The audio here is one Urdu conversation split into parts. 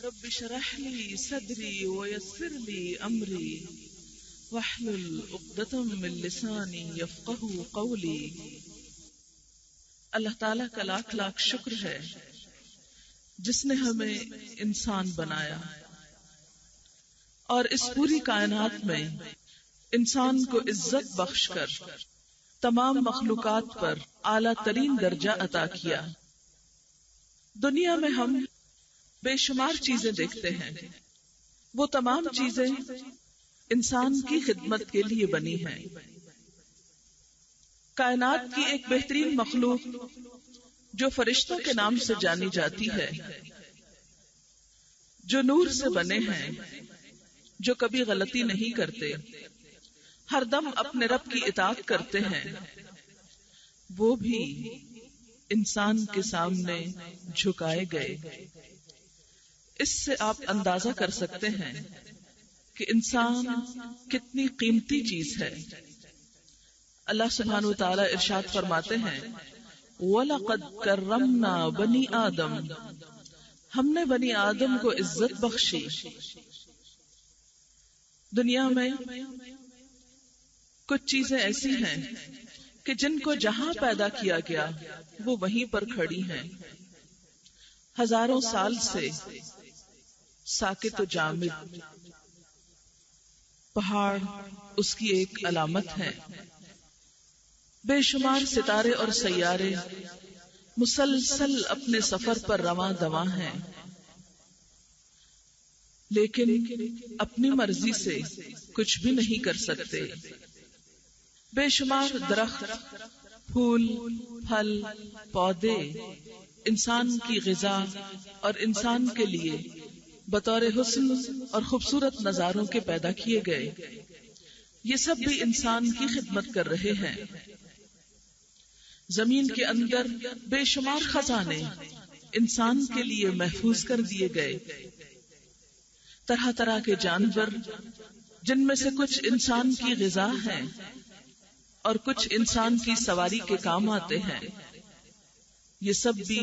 رب اشرح لي صدري ويسر لي امري واحلل عقدۃ من لسانی یفقهوا قولی۔ اللہ تعالیٰ کا لاکھ لاکھ شکر ہے جس نے ہمیں انسان بنایا اور اس پوری کائنات میں انسان کو عزت بخش کر تمام مخلوقات پر اعلیٰ ترین درجہ عطا کیا۔ دنیا میں ہم بے شمار چیزیں دیکھتے ہیں، وہ تمام چیزیں انسان کی خدمت کے لیے بنی ہیں۔ کائنات کی ایک بہترین مخلوق جو فرشتوں کے نام سے جانی جاتی ہے، جو نور سے بنے ہیں، جو کبھی غلطی نہیں کرتے، ہر دم اپنے رب کی اطاعت کرتے ہیں، وہ بھی انسان کے سامنے جھکائے گئے۔ اس سے آپ اندازہ کر سکتے ہیں کہ انسان کتنی قیمتی چیز ہے۔ اللہ سبحانہ وتعالی ارشاد فرماتے ہیں وَلَقَدْ كَرَّمْنَا بَنِي آدم، ہم نے بنی آدم کو عزت بخشی۔ دنیا میں کچھ چیزیں ایسی ہیں کہ جن کو جہاں پیدا کیا گیا وہ وہیں پر کھڑی ہیں، ہزاروں سال سے ساکت و جامد۔ پہاڑ اس کی ایک علامت ہے، بے شمار ستارے اور سیارے مسلسل اپنے سفر پر رواں دواں ہیں، لیکن اپنی مرضی سے کچھ بھی نہیں کر سکتے۔ بے شمار درخت، پھول، پھل، پودے انسان کی غذا اور انسان کے لیے بطور حسن اور خوبصورت نظاروں کے پیدا کیے گئے، یہ سب بھی انسان کی خدمت کر رہے ہیں۔ زمین کے اندر بے شمار خزانے انسان کے لیے محفوظ کر دیے گئے، طرح طرح کے جانور جن میں سے کچھ انسان کی غذا ہیں اور کچھ انسان کی سواری کے کام آتے ہیں، یہ سب بھی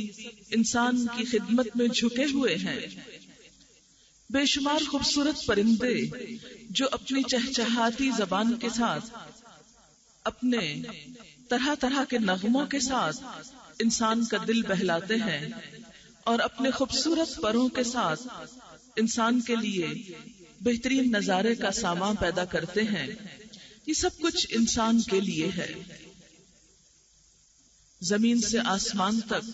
انسان کی خدمت میں جھکے ہوئے ہیں۔ بے شمار خوبصورت پرندے جو اپنی چہچہاتی زبان کے ساتھ، اپنے طرح طرح کے نغموں کے ساتھ انسان کا دل بہلاتے ہیں اور اپنے خوبصورت پروں کے ساتھ انسان کے لیے بہترین نظارے کا سامان پیدا کرتے ہیں، یہ سب کچھ انسان کے لیے ہے۔ زمین سے آسمان تک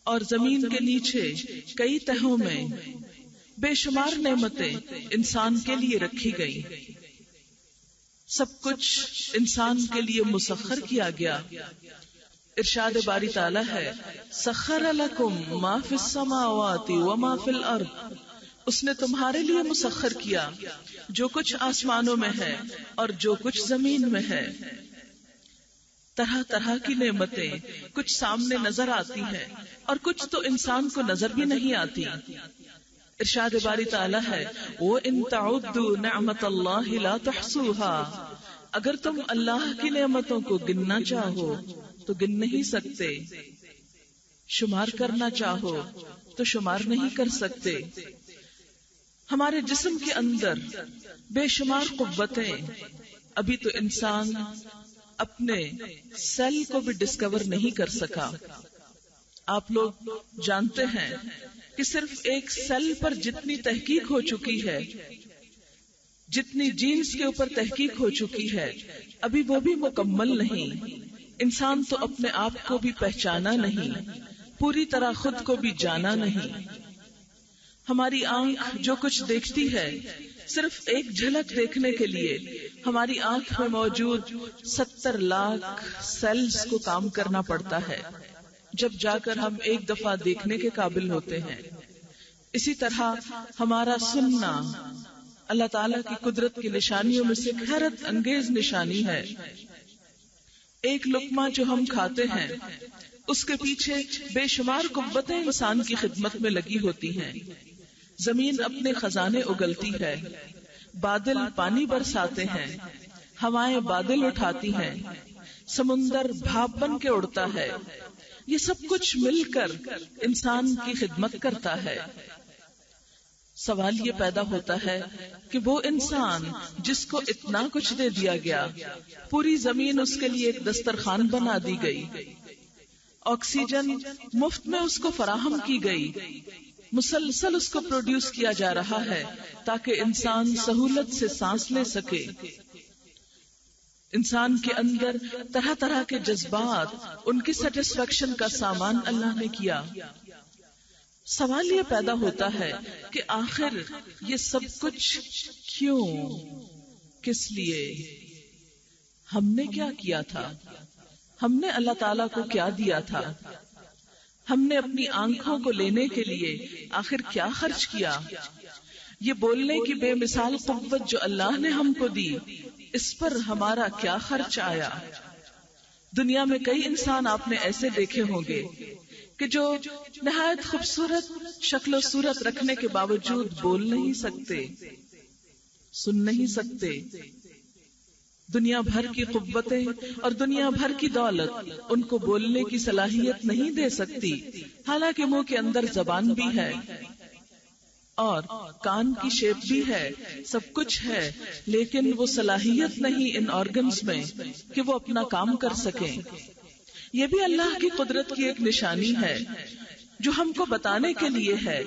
اور زمین کے نیچے کئی تہوں میں بے شمار نعمتیں انسان کے لیے رکھی گئی، سب کچھ انسان کے لیے مسخر کیا گیا۔ ارشاد باری تعالی ہے سخر لکم ما فی السماوات وما فی الارض، اس نے تمہارے لیے مسخر کیا جو کچھ آسمانوں میں ہے اور جو کچھ زمین میں ہے۔ طرح طرح کی نعمتیں کچھ سامنے نظر آتی ہیں اور کچھ تو انسان کو نظر بھی نہیں آتی۔ ارشاد باری تعالی ہے وَإِن تَعُدُّوا نِعْمَةَ اللَّهِ لَا تُحْصُوهَا، اگر تم اللہ کی نعمتوں کو گننا چاہو تو گن نہیں سکتے، شمار کرنا چاہو تو شمار نہیں کر سکتے۔ ہمارے جسم کے اندر بے شمار قوتیں، ابھی تو انسان اپنے سیل کو بھی ڈسکور نہیں کر سکا۔ آپ لوگ جانتے ہیں کہ صرف ایک سیل پر جتنی تحقیق ہو چکی ہے، جتنی جینز کے اوپر تحقیق ہو چکی ہے، ابھی وہ بھی مکمل نہیں۔ انسان تو اپنے آپ کو بھی پہچانا نہیں، پوری طرح خود کو بھی جانا نہیں۔ ہماری آنکھ جو کچھ دیکھتی ہے، صرف ایک جھلک دیکھنے کے لیے ہماری آنکھ میں موجود 70 لاکھ سیلز کو کام کرنا پڑتا ہے، جب جا کر ہم ایک دفعہ دیکھنے کے قابل ہوتے ہیں۔ اسی طرح ہمارا سننا اللہ تعالیٰ کی قدرت کی نشانیوں میں سے ایک حیرت انگیز نشانی ہے۔ ایک لقمہ جو ہم کھاتے ہیں اس کے پیچھے بے شمار قوتیں انسان کی خدمت میں لگی ہوتی ہیں۔ زمین اپنے خزانے اگلتی ہے، بادل پانی برساتے ہیں، ہوائیں بادل اٹھاتی ہیں، سمندر بھاپ بن کے اڑتا ہے، یہ سب کچھ مل کر انسان کی خدمت کرتا ہے۔ سوال یہ پیدا ہوتا ہے کہ وہ انسان جس کو اتنا کچھ دے دیا گیا، پوری زمین اس کے لیے ایک دسترخوان بنا دی گئی، آکسیجن مفت میں اس کو فراہم کی گئی، مسلسل اس کو پروڈیوس کیا جا رہا ہے تاکہ انسان سہولت سے سانس لے سکے، انسان کے اندر طرح طرح کے جذبات، ان کی سیٹسفیکشن کا سامان اللہ نے کیا۔ سوال یہ پیدا ہوتا ہے کہ آخر یہ سب کچھ کیوں، کس لیے؟ ہم نے کیا کیا تھا؟ ہم نے اللہ تعالیٰ کو کیا دیا تھا؟ ہم نے اپنی آنکھوں کو لینے کے لیے آخر کیا خرچ کیا؟ یہ بولنے کی بے مثال قوت جو اللہ نے ہم کو دی، اس پر ہمارا کیا خرچ آیا؟ دنیا میں کئی انسان آپ نے ایسے دیکھے ہوں گے کہ جو نہایت خوبصورت شکل و صورت رکھنے کے باوجود بول نہیں سکتے، سن نہیں سکتے، دنیا بھر کی قوتیں اور دنیا بھر کی دولت ان کو بولنے کی صلاحیت نہیں دے سکتی، حالانکہ منہ کے اندر زبان بھی ہے اور کان کی شیپ بھی ہے، سب کچھ ہے، لیکن وہ صلاحیت نہیں ان آرگنز میں کہ وہ اپنا کام کر سکیں۔ یہ بھی اللہ کی قدرت کی ایک نشانی ہے جو ہم کو بتانے کے لیے ہے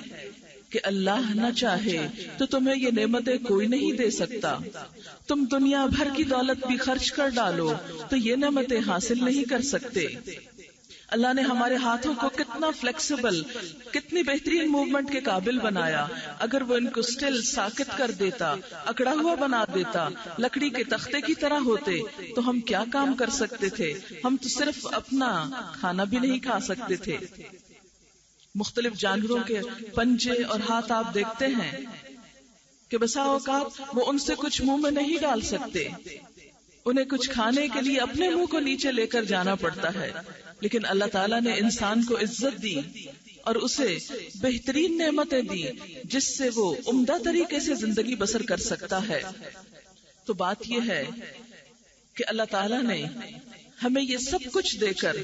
کہ اللہ نہ چاہے تو تمہیں یہ نعمتیں کوئی نہیں دے سکتا، تم دنیا بھر کی دولت بھی خرچ کر ڈالو تو یہ نعمتیں حاصل نہیں کر سکتے۔ اللہ نے ہمارے ہاتھوں کو کتنا فلیکسیبل، کتنی بہترین موومنٹ کے قابل بنایا، اگر وہ ان کو سٹل ساکت کر دیتا، اکڑا ہوا بنا دیتا، لکڑی کے تختے کی طرح ہوتے تو ہم کیا کام کر سکتے تھے؟ ہم تو صرف اپنا کھانا بھی نہیں کھا سکتے تھے۔ مختلف جانوروں کے پنجے اور ہاتھ آپ دیکھتے ہیں کہ بسا اوقات وہ ان سے کچھ منہ میں نہیں ڈال سکتے، انہیں کچھ کھانے کے لیے اپنے منہ کو نیچے لے کر جانا پڑتا ہے، لیکن اللہ تعالیٰ نے انسان کو عزت دی اور اسے بہترین نعمتیں دی جس سے وہ عمدہ طریقے سے زندگی بسر کر سکتا ہے۔ تو بات یہ ہے کہ اللہ تعالیٰ نے ہمیں یہ سب کچھ دے کر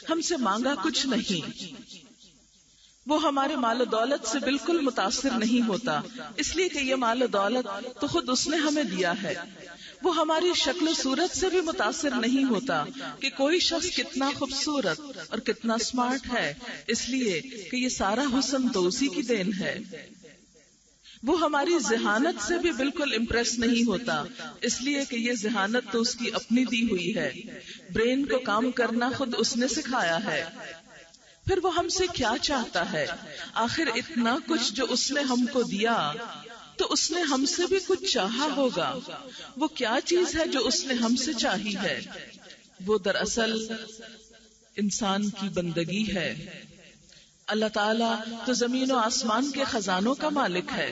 ہم سے مانگا کچھ نہیں، وہ ہمارے مال و دولت سے بالکل متاثر نہیں ہوتا، اس لیے کہ یہ مال و دولت تو خود اس نے ہمیں دیا ہے۔ وہ ہماری شکل و صورت سے بھی متاثر نہیں ہوتا کہ کوئی شخص کتنا خوبصورت اور کتنا سمارٹ ہے، اس لیے کہ یہ سارا حسن تو اسی کی دین ہے۔ وہ ہماری ذہانت سے بھی بالکل امپریس نہیں ہوتا، اس لیے کہ یہ ذہانت تو اس کی اپنی دی ہوئی ہے، برین کو کام کرنا خود اس نے سکھایا ہے۔ پھر وہ ہم سے کیا چاہتا ہے؟ آخر اتنا کچھ جو اس نے ہم کو دیا تو اس نے ہم سے بھی کچھ چاہا ہوگا۔ وہ کیا چیز ہے جو اس نے ہم سے چاہی ہے؟ وہ دراصل انسان کی بندگی ہے۔ اللہ تعالیٰ تو زمین و آسمان کے خزانوں کا مالک ہے،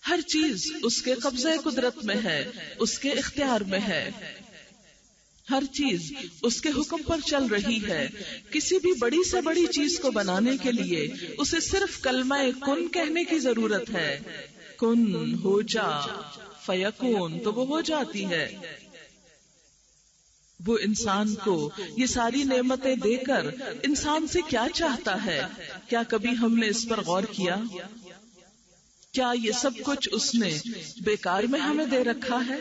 ہر چیز اس کے قبضہ قدرت میں ہے، اس کے اختیار میں ہے، ہر چیز اس کے حکم پر چل رہی ہے۔ کسی بھی بڑی سے بڑی چیز کو بنانے کے لیے اسے صرف کلمہ کن کہنے کی ضرورت ہے، کن ہو جا فیکون، تو وہ ہو جاتی ہے۔ وہ انسان کو یہ ساری نعمتیں دے کر انسان سے کیا چاہتا ہے؟ کیا کبھی ہم نے اس پر غور کیا؟ کیا یہ سب کچھ اس نے بیکار میں ہمیں دے رکھا ہے؟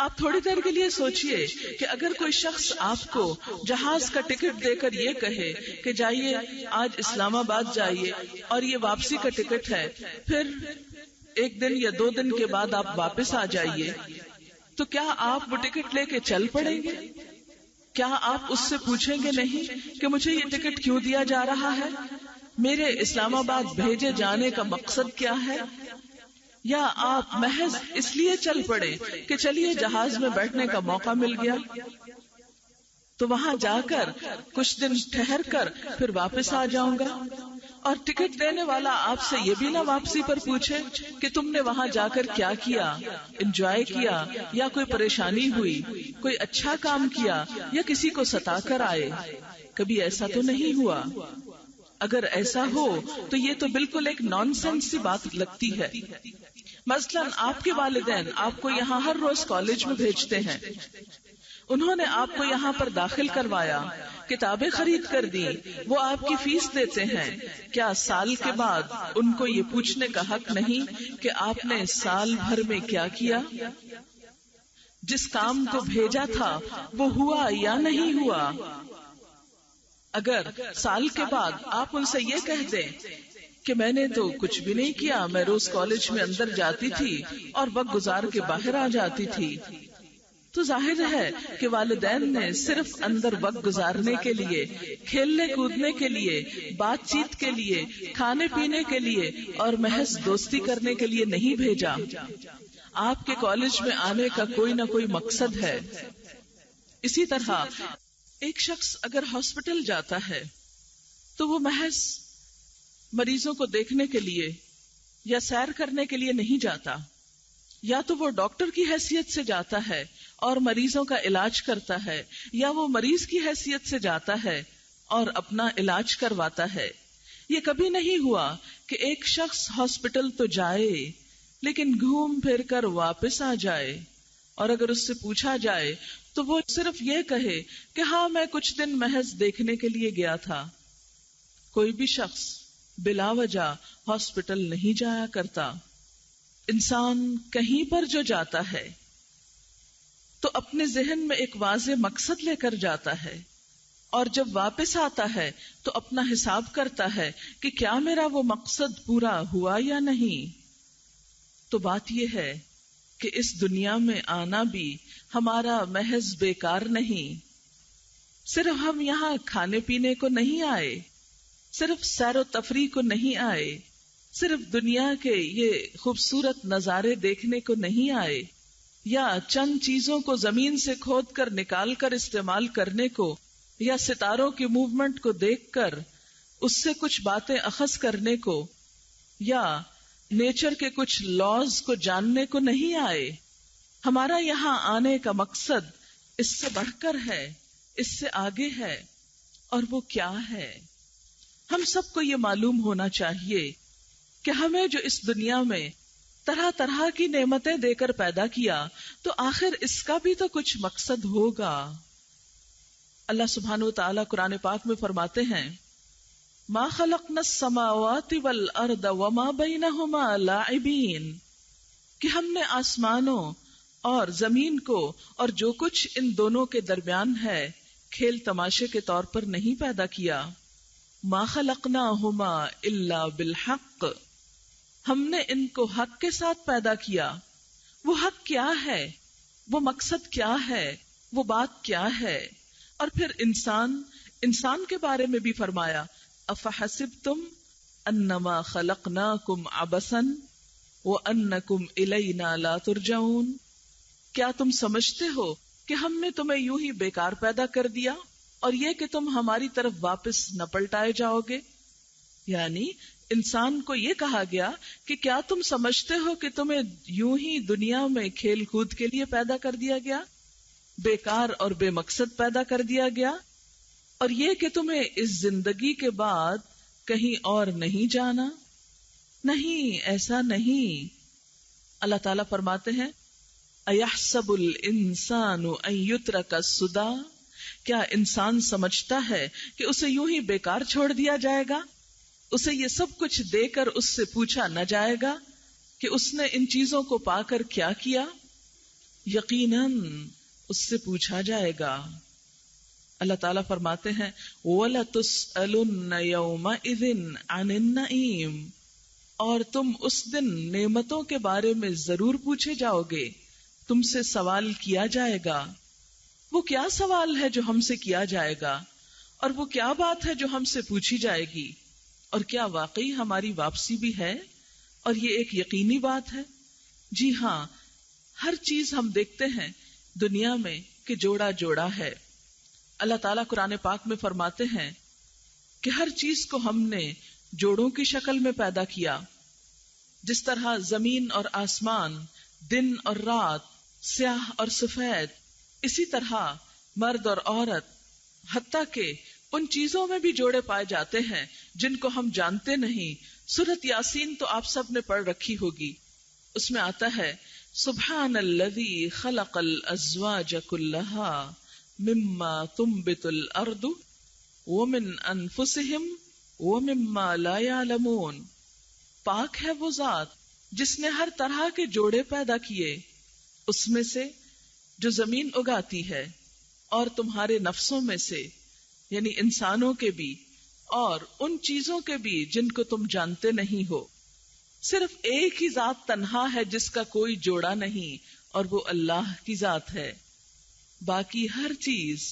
آپ تھوڑی دیر کے لیے سوچئے کہ اگر کوئی شخص آپ کو جہاز کا ٹکٹ دے کر یہ کہے کہ جائیے آج اسلام آباد جائیے اور یہ واپسی کا ٹکٹ ہے، پھر 1 دن یا 2 دن کے بعد آپ واپس آ جائیے، تو کیا آپ وہ ٹکٹ لے کے چل پڑیں گے؟ کیا آپ اس سے پوچھیں گے نہیں کہ مجھے یہ ٹکٹ کیوں دیا جا رہا ہے؟ میرے اسلام آباد بھیجے جانے کا مقصد کیا ہے؟ یا آپ محض اس لیے چل پڑے کہ چلیے جہاز میں بیٹھنے کا موقع مل گیا تو وہاں جا کر کچھ دن ٹھہر کر پھر واپس آ جاؤں گا، اور ٹکٹ دینے والا آپ سے یہ بھی نہ واپسی پر پوچھے کہ تم نے وہاں جا کر کیا کیا، انجوائے کیا یا کوئی پریشانی ہوئی، کوئی اچھا کام کیا یا کسی کو ستا کر آئے؟ کبھی ایسا تو نہیں ہوا۔ اگر ایسا ہو تو یہ تو بالکل ایک نان سینس سی بات لگتی ہے۔ مثلاً آپ کے والدین آپ کو یہاں ہر روز کالج میں بھیجتے ہیں، انہوں نے آپ کو یہاں پر داخل کروایا، کتابیں خرید کر دی، وہ آپ کی فیس دیتے ہیں، کیا سال کے بعد ان کو یہ پوچھنے کا حق نہیں کہ آپ نے سال بھر میں کیا کیا؟ جس کام کو بھیجا تھا وہ ہوا یا نہیں ہوا؟ اگر سال کے بعد آپ ان سے یہ کہہ دیں کہ میں نے تو کچھ بھی نہیں کیا، میں روز کالج میں اندر جاتی تھی اور وقت گزار کے باہر آ جاتی تھی، تو ظاہر ہے کہ والدین نے صرف اندر وقت گزارنے کے لیے، کھیلنے کودنے کے لیے، بات چیت کے لیے، کھانے پینے کے لیے اور محض دوستی کرنے کے لیے نہیں بھیجا۔ آپ کے کالج میں آنے کا کوئی نہ کوئی مقصد ہے۔ اسی طرح ایک شخص اگر ہاسپٹل جاتا ہے تو وہ محض مریضوں کو دیکھنے کے لیے یا سیر کرنے کے لیے نہیں جاتا، یا تو وہ ڈاکٹر کی حیثیت سے جاتا ہے اور مریضوں کا علاج کرتا ہے، یا وہ مریض کی حیثیت سے جاتا ہے اور اپنا علاج کرواتا ہے۔ یہ کبھی نہیں ہوا کہ ایک شخص ہاسپٹل تو جائے لیکن گھوم پھر کر واپس آ جائے، اور اگر اس سے پوچھا جائے تو وہ صرف یہ کہے کہ ہاں میں کچھ دن محض دیکھنے کے لیے گیا تھا۔ کوئی بھی شخص بلا وجہ ہاسپٹل نہیں جایا کرتا۔ انسان کہیں پر جو جاتا ہے تو اپنے ذہن میں ایک واضح مقصد لے کر جاتا ہے، اور جب واپس آتا ہے تو اپنا حساب کرتا ہے کہ کیا میرا وہ مقصد پورا ہوا یا نہیں۔ تو بات یہ ہے کہ اس دنیا میں آنا بھی ہمارا محض بیکار نہیں۔ صرف ہم یہاں کھانے پینے کو نہیں آئے، صرف سیر و تفریح کو نہیں آئے، صرف دنیا کے یہ خوبصورت نظارے دیکھنے کو نہیں آئے، یا چند چیزوں کو زمین سے کھود کر نکال کر استعمال کرنے کو، یا ستاروں کی موومنٹ کو دیکھ کر اس سے کچھ باتیں اخذ کرنے کو، یا نیچر کے کچھ لاز کو جاننے کو نہیں آئے۔ ہمارا یہاں آنے کا مقصد اس سے بڑھ کر ہے، اس سے آگے ہے، اور وہ کیا ہے؟ ہم سب کو یہ معلوم ہونا چاہیے کہ ہمیں جو اس دنیا میں طرح طرح کی نعمتیں دے کر پیدا کیا، تو آخر اس کا بھی تو کچھ مقصد ہوگا۔ اللہ سبحانہ وتعالی قرآن پاک میں فرماتے ہیں ما خلقنا السماوات والارض وما بینہما لاعبین، کہ ہم نے آسمانوں اور زمین کو اور جو کچھ ان دونوں کے درمیان ہے کھیل تماشے کے طور پر نہیں پیدا کیا۔ ما خلقناہما الا بالحق، ہم نے ان کو حق کے ساتھ پیدا کیا۔ وہ حق کیا ہے؟ وہ مقصد کیا ہے؟ وہ بات کیا ہے؟ اور پھر انسان کے بارے میں بھی فرمایا افحسبتم انما خلقناکم عبثا وانکم الینا لا ترجعون، کیا تم سمجھتے ہو کہ ہم نے تمہیں یوں ہی بیکار پیدا کر دیا اور یہ کہ تم ہماری طرف واپس نہ پلٹائے جاؤ گے؟ یعنی انسان کو یہ کہا گیا کہ کیا تم سمجھتے ہو کہ تمہیں یوں ہی دنیا میں کھیل کود کے لیے پیدا کر دیا گیا، بیکار اور بے مقصد پیدا کر دیا گیا، اور یہ کہ تمہیں اس زندگی کے بعد کہیں اور نہیں جانا؟ نہیں، ایسا نہیں۔ اللہ تعالیٰ فرماتے ہیں اَيَحْسَبُ الْإِنسَانُ أَن يُتْرَكَ سُدًى، کیا انسان سمجھتا ہے کہ اسے یوں ہی بیکار چھوڑ دیا جائے گا؟ اسے یہ سب کچھ دے کر اس سے پوچھا نہ جائے گا کہ اس نے ان چیزوں کو پا کر کیا کیا؟ یقیناً اس سے پوچھا جائے گا۔ اللہ تعالیٰ فرماتے ہیں وَلَتُسْأَلُنَّ يَوْمَئِذٍ عَنِ النَّعِيمِ، اور تم اس دن نعمتوں کے بارے میں ضرور پوچھے جاؤ گے، تم سے سوال کیا جائے گا۔ وہ کیا سوال ہے جو ہم سے کیا جائے گا، اور وہ کیا بات ہے جو ہم سے پوچھی جائے گی، اور کیا واقعی ہماری واپسی بھی ہے؟ اور یہ ایک یقینی بات ہے۔ جی ہاں، ہر چیز ہم دیکھتے ہیں دنیا میں کہ جوڑا جوڑا ہے۔ اللہ تعالیٰ قرآن پاک میں فرماتے ہیں کہ ہر چیز کو ہم نے جوڑوں کی شکل میں پیدا کیا، جس طرح زمین اور آسمان، دن اور رات، سیاہ اور سفید، اسی طرح مرد اور عورت، حتیٰ کہ ان چیزوں میں بھی جوڑے پائے جاتے ہیں جن کو ہم جانتے نہیں۔ سورۃ یاسین تو آپ سب نے پڑھ رکھی ہوگی، اس میں آتا ہے سبحان الذی خلق الازواج کلھا مما تنبت الارض ومن انفسہم ومما لا یعلمون، پاک ہے وہ ذات جس نے ہر طرح کے جوڑے پیدا کیے، اس میں سے جو زمین اگاتی ہے، اور تمہارے نفسوں میں سے یعنی انسانوں کے بھی، اور ان چیزوں کے بھی جن کو تم جانتے نہیں ہو۔ صرف ایک ہی ذات تنہا ہے جس کا کوئی جوڑا نہیں، اور وہ اللہ کی ذات ہے۔ باقی ہر چیز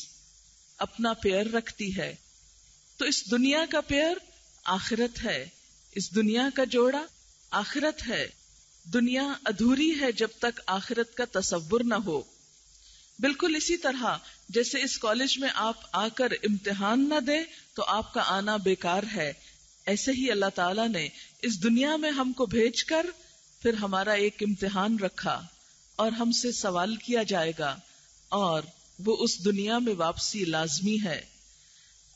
اپنا پیئر رکھتی ہے۔ تو اس دنیا کا پیئر آخرت ہے، اس دنیا کا جوڑا آخرت ہے۔ دنیا ادھوری ہے جب تک آخرت کا تصور نہ ہو۔ بالکل اسی طرح جیسے اس کالج میں آپ آ کر امتحان نہ دیں تو آپ کا آنا بیکار ہے، ایسے ہی اللہ تعالیٰ نے اس دنیا میں ہم کو بھیج کر پھر ہمارا ایک امتحان رکھا، اور ہم سے سوال کیا جائے گا، اور وہ اس دنیا میں واپسی لازمی ہے۔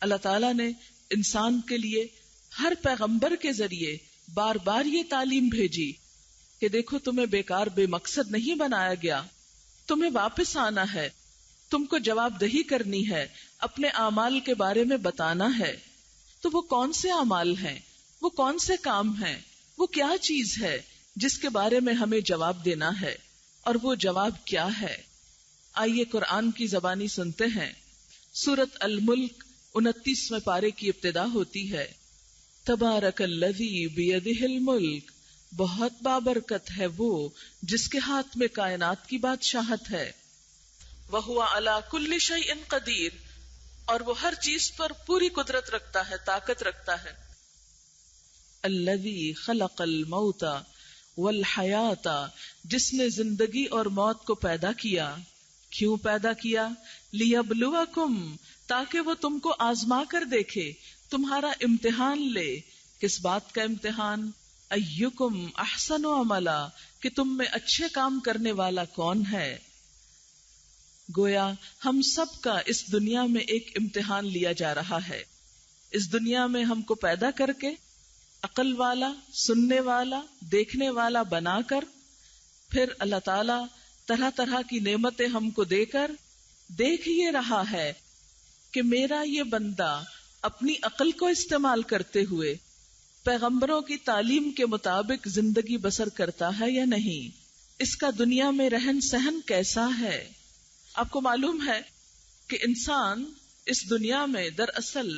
اللہ تعالیٰ نے انسان کے لیے ہر پیغمبر کے ذریعے بار بار یہ تعلیم بھیجی کہ دیکھو تمہیں بیکار بے مقصد نہیں بنایا گیا، تمہیں واپس آنا ہے، تم کو جواب دہی کرنی ہے، اپنے اعمال کے بارے میں بتانا ہے۔ تو وہ کون سے اعمال ہیں، وہ کون سے کام ہیں، وہ کیا چیز ہے جس کے بارے میں ہمیں جواب دینا ہے، اور وہ جواب کیا ہے؟ آئیے قرآن کی زبانی سنتے ہیں۔ سورۃ الملک 29ویں پارے کی ابتدا ہوتی ہے، تبارک الذی بیدہ الملک، بہت بابرکت ہے وہ جس کے ہاتھ میں کائنات کی بادشاہت ہے، وہو علی کل شیء قدیر، اور وہ ہر چیز پر پوری قدرت رکھتا ہے، طاقت رکھتا ہے۔ الذی خلق الموت والحیات، جس نے زندگی اور موت کو پیدا کیا۔ کیوں پیدا کیا؟ لیبلوکم، تاکہ وہ تم کو آزما کر دیکھے، تمہارا امتحان لے۔ کس بات کا امتحان؟ ایکم احسن عملا، کہ تم میں اچھے کام کرنے والا کون ہے۔ گویا ہم سب کا اس دنیا میں ایک امتحان لیا جا رہا ہے۔ اس دنیا میں ہم کو پیدا کر کے عقل والا، سننے والا، دیکھنے والا بنا کر، پھر اللہ تعالی طرح طرح کی نعمتیں ہم کو دے کر دیکھ یہ رہا ہے کہ میرا یہ بندہ اپنی عقل کو استعمال کرتے ہوئے پیغمبروں کی تعلیم کے مطابق زندگی بسر کرتا ہے یا نہیں، اس کا دنیا میں رہن سہن کیسا ہے۔ آپ کو معلوم ہے کہ انسان اس دنیا میں دراصل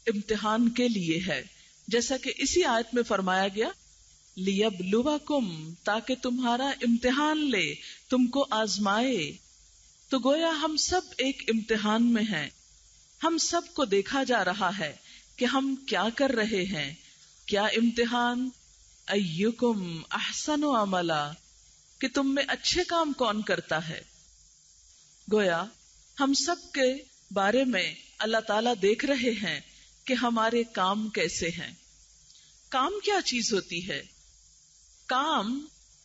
امتحان کے لیے ہے، جیسا کہ اسی آیت میں فرمایا گیا، لیبلوکم، تاکہ تمہارا امتحان لے، تم کو آزمائے۔ تو گویا ہم سب ایک امتحان میں ہیں، ہم سب کو دیکھا جا رہا ہے کہ ہم کیا کر رہے ہیں۔ کیا امتحان؟ ایکم احسن عملا، کہ تم میں اچھے کام کون کرتا ہے۔ گویا ہم سب کے بارے میں اللہ تعالیٰ دیکھ رہے ہیں کہ ہمارے کام کیسے ہیں۔ کام کیا چیز ہوتی ہے؟ کام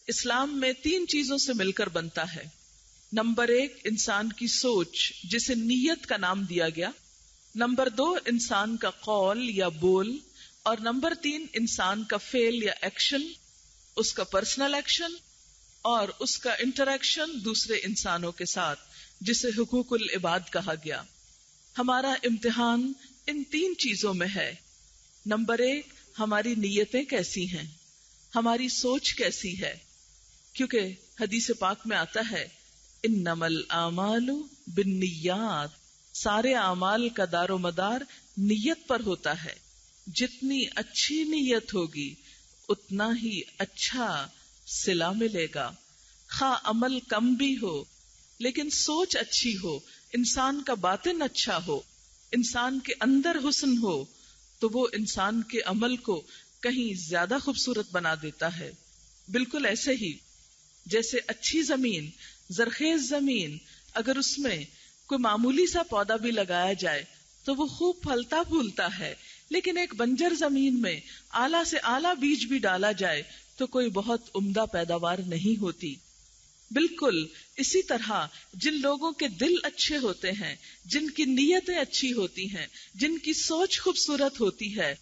اسلام میں 3 چیزوں سے مل کر بنتا ہے۔ نمبر 1 انسان کی سوچ، جسے نیت کا نام دیا گیا۔ نمبر 2 انسان کا قول یا بول، اور نمبر 3 انسان کا فعل یا ایکشن، اس کا پرسنل ایکشن اور اس کا انٹریکشن دوسرے انسانوں کے ساتھ، جسے حقوق العباد کہا گیا۔ ہمارا امتحان ان 3 چیزوں میں ہے۔ نمبر 1 ہماری نیتیں کیسی ہیں، ہماری سوچ کیسی ہے، کیونکہ حدیث پاک میں آتا ہے انما الاعمال بالنیات، سارے اعمال کا دار و مدار نیت پر ہوتا ہے۔ جتنی اچھی نیت ہوگی اتنا ہی اچھا صلہ ملے گا، خواہ عمل کم بھی ہو لیکن سوچ اچھی ہو، انسان کا باطن اچھا ہو، انسان کے اندر حسن ہو، تو وہ انسان کے عمل کو کہیں زیادہ خوبصورت بنا دیتا ہے۔ بالکل ایسے ہی جیسے اچھی زمین، زرخیز زمین، اگر اس میں کوئی معمولی سا پودا بھی لگایا جائے تو وہ خوب پھلتا پھولتا ہے، لیکن ایک بنجر زمین میں اعلیٰ سے اعلیٰ بیج بھی ڈالا جائے تو کوئی بہت عمدہ پیداوار نہیں ہوتی۔ بالکل اسی طرح جن لوگوں کے دل اچھے ہوتے ہیں، جن کی نیتیں اچھی ہوتی ہیں، جن کی سوچ خوبصورت ہوتی ہے،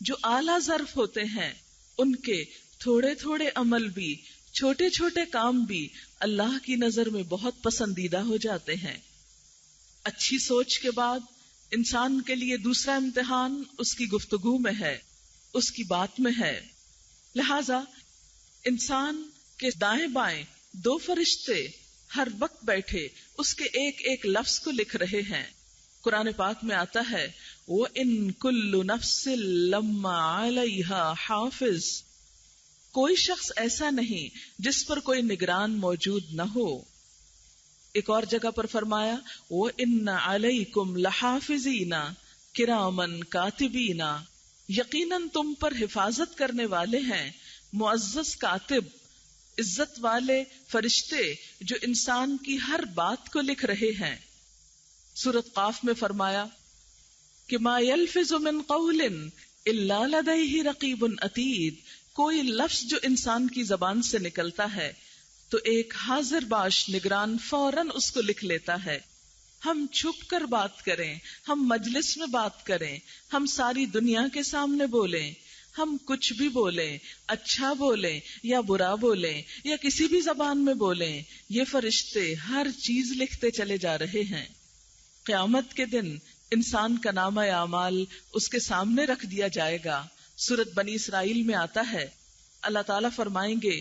جو اعلیٰ ظرف ہوتے ہیں، ان کے تھوڑے تھوڑے عمل بھی، چھوٹے چھوٹے کام بھی اللہ کی نظر میں بہت پسندیدہ ہو جاتے ہیں۔ اچھی سوچ کے بعد انسان کے لیے دوسرا امتحان اس کی گفتگو میں ہے، اس کی بات میں ہے. لہذا انسان کے دائیں بائیں 2 فرشتے ہر وقت بیٹھے اس کے ایک ایک لفظ کو لکھ رہے ہیں. قرآن پاک میں آتا ہے وَإِن كُلُّ نَفْسٍ لَمَّا عَلَيْهَا حَافِظٌ، کوئی شخص ایسا نہیں جس پر کوئی نگران موجود نہ ہو. ایک اور جگہ پر فرمایا وَإِنَّ عَلَيْكُمْ لَحَافِظِينَ كِرَامًا كَاتِبِينَ، یقیناً تم پر حفاظت کرنے والے ہیں معزز کاتب، عزت والے فرشتے جو انسان کی ہر بات کو لکھ رہے ہیں. سورۃ قاف میں فرمایا کہ ما یلفظ من قول الا لدیہ رقیب عتید، کوئی لفظ جو انسان کی زبان سے نکلتا ہے تو ایک حاضر باش نگران فوراً اس کو لکھ لیتا ہے. ہم چھپ کر بات کریں، ہم مجلس میں بات کریں، ہم ساری دنیا کے سامنے بولیں، ہم کچھ بھی بولیں، اچھا بولیں یا برا بولیں یا کسی بھی زبان میں بولیں، یہ فرشتے ہر چیز لکھتے چلے جا رہے ہیں. قیامت کے دن انسان کا نامہ اعمال اس کے سامنے رکھ دیا جائے گا. سورۃ بنی اسرائیل میں آتا ہے اللہ تعالیٰ فرمائیں گے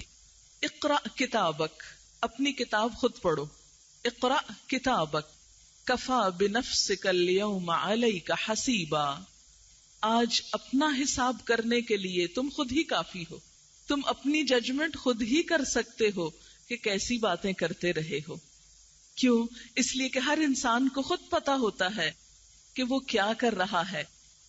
اقرأ کتابک، اپنی کتاب خود پڑھو. اقرأ کتابک کفا بنفسک اليوم علیک حسیبا، آج اپنا حساب کرنے کے لیے تم خود ہی کافی ہو. تم اپنی ججمنٹ خود ہی کر سکتے ہو کہ کیسی باتیں کرتے رہے ہو. کیوں؟ اس لیے کہ ہر انسان کو خود پتا ہوتا ہے کہ وہ کیا کر رہا ہے.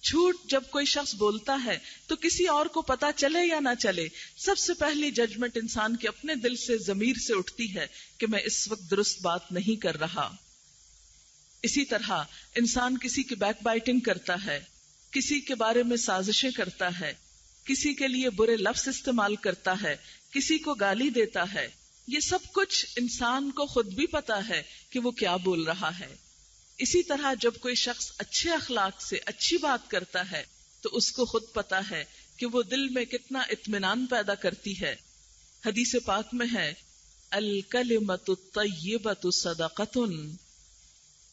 جھوٹ جب کوئی شخص بولتا ہے تو کسی اور کو پتا چلے یا نہ چلے، سب سے پہلی ججمنٹ انسان کے اپنے دل سے، ضمیر سے اٹھتی ہے کہ میں اس وقت درست بات نہیں کر رہا. اسی طرح انسان کسی کی بیک بائٹنگ کرتا ہے، کسی کے بارے میں سازشیں کرتا ہے، کسی کے لیے برے لفظ استعمال کرتا ہے، کسی کو گالی دیتا ہے. یہ سب کچھ انسان کو خود بھی پتا ہے کہ وہ کیا بول رہا ہے. اسی طرح جب کوئی شخص اچھے اخلاق سے اچھی بات کرتا ہے تو اس کو خود پتا ہے کہ وہ دل میں کتنا اطمینان پیدا کرتی ہے. حدیث پاک میں ہے الکلمۃ الطیبۃ صدقۃ،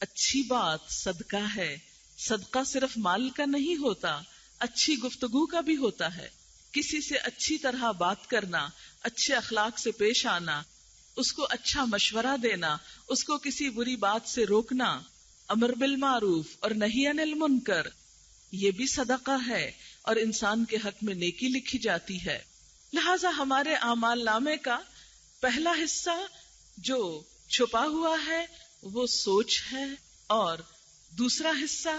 اچھی بات صدقہ ہے. صدقہ صرف مال کا نہیں ہوتا، اچھی گفتگو کا بھی ہوتا ہے. کسی سے اچھی طرح بات کرنا، اچھے اخلاق سے پیش آنا، اس کو اچھا مشورہ دینا، اس کو کسی بری بات سے روکنا، امر بالمعروف اور نہی عن المنکر، یہ بھی صدقہ ہے اور انسان کے حق میں نیکی لکھی جاتی ہے. لہذا ہمارے اعمال نامے کا پہلا حصہ جو چھپا ہوا ہے وہ سوچ ہے، اور دوسرا حصہ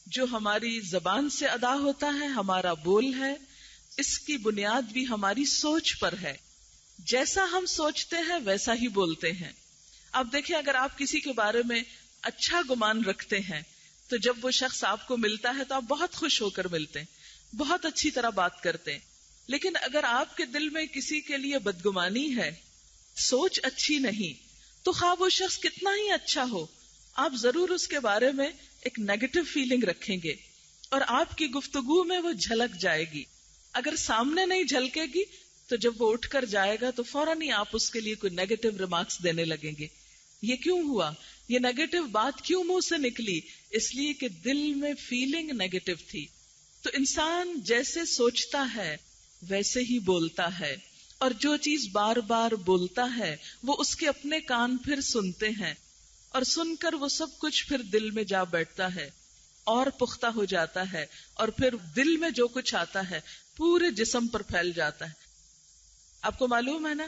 جو ہماری زبان سے ادا ہوتا ہے، ہمارا بول ہے. اس کی بنیاد بھی ہماری سوچ پر ہے. جیسا ہم سوچتے ہیں ویسا ہی بولتے ہیں. آپ دیکھیں، اگر آپ کسی کے بارے میں اچھا گمان رکھتے ہیں تو جب وہ شخص آپ کو ملتا ہے تو آپ بہت خوش ہو کر ملتے ہیں، بہت اچھی طرح بات کرتے ہیں. لیکن اگر آپ کے دل میں کسی کے لیے بدگمانی ہے، سوچ اچھی نہیں، تو خواہ وہ شخص کتنا ہی اچھا ہو، آپ ضرور اس کے بارے میں ایک نیگیٹو فیلنگ رکھیں گے اور آپ کی گفتگو میں وہ جھلک جائے گی. اگر سامنے نہیں جھلکے گی تو جب وہ اٹھ کر جائے گا تو فوراً ہی آپ اس کے لیے کوئی نیگیٹو ریمارکس دینے لگیں گے. یہ کیوں ہوا؟ یہ نیگیٹو بات کیوں منہ سے نکلی؟ اس لیے کہ دل میں فیلنگ نیگیٹو تھی. تو انسان جیسے سوچتا ہے ویسے ہی بولتا ہے، اور جو چیز بار بار بولتا ہے وہ اس کے اپنے کان پھر سنتے ہیں، اور سن کر وہ سب کچھ پھر دل میں جا بیٹھتا ہے اور پختہ ہو جاتا ہے، اور پھر دل میں جو کچھ آتا ہے پورے جسم پر پھیل جاتا ہے. آپ کو معلوم ہے نا